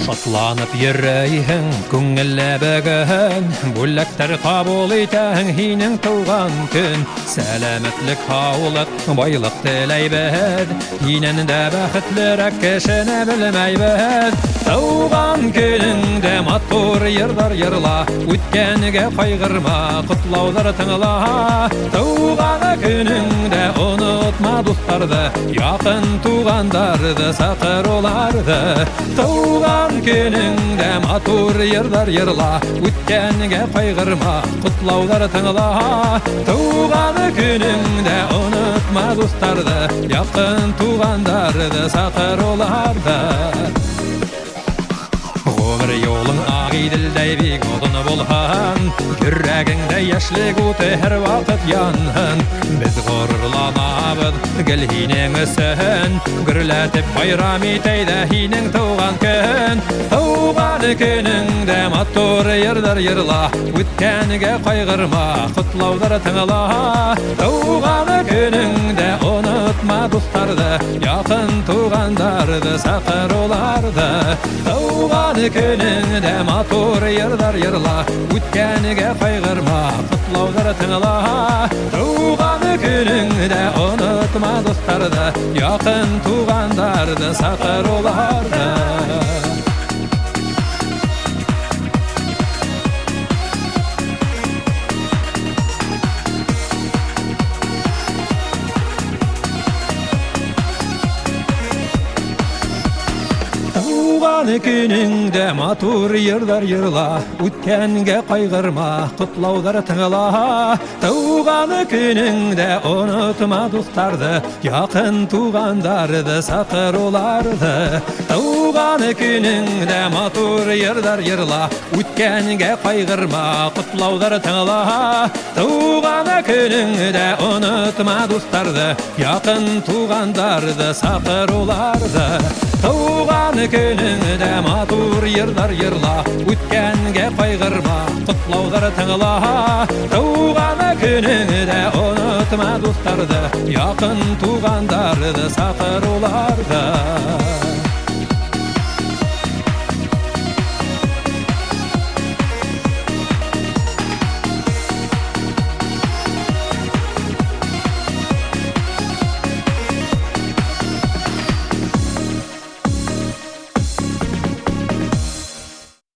Шатланып йөрәйһең, күңелле бөгөн, бүләктәр кабул итәң һинең туган көн. Сәламәтлек, һаулык, байлык теләйбез, һиннән дә бәхетлерәк кешене белмәйбез. Туган көнеңдә матур йырлар йырла, үткәнгә кайгырма, котлаулар тыңла. Туган көнеңдә онытма дусларны, якын тугандарды, сакыр уларды. Туган көнеңдә матур йырлар йырла, үткәнгә кайгырма, котлаулар тыңла. Туган көнеңдә онытма дусларны, якын тугандарды, сакыр уларды. Гомер юлың агыйдылдай бик оҙон булһын, йөрәгеңдә яшьлек уты һәр вакыт янһын. Без горурланабыз гел һинең өсөн, гөрләтеп байрам итәйдә һинең туган көн. Туган көнеңдә матур йырлар йырла, үткәнгә кайгырма, котлаулар тыңла. Туган көнеңдә онытма дусларны, якын тугандарды, сакыр уларды. Туган көнеңдә матур йырлар йырла, үткәнгә кайгырма, котлаулар тыңла. Туган көнеңдә онытма дусларны, якын тугандарды, сакыр уларды. Туган көнеңдә матур йырлар йырла, үткәнгә кайгырма, котлаулар тыңла. Туган көнеңдә онытма дусларны, якын тугандарды, сакыр уларды. Туган көнеңдә матур йырлар йырла, үткәнгә кайгырма, котлаулар тыңла. Туган көнеңдә онытма дусларны, якын тугандарды, сакыр уларды. Туган көнеңдә матур йырлар йырла, үткәнгә кайгырма, котлаулар тыңла. Туган көнеңдә онытма дусларны, якын тугандарды, сакыр уларды.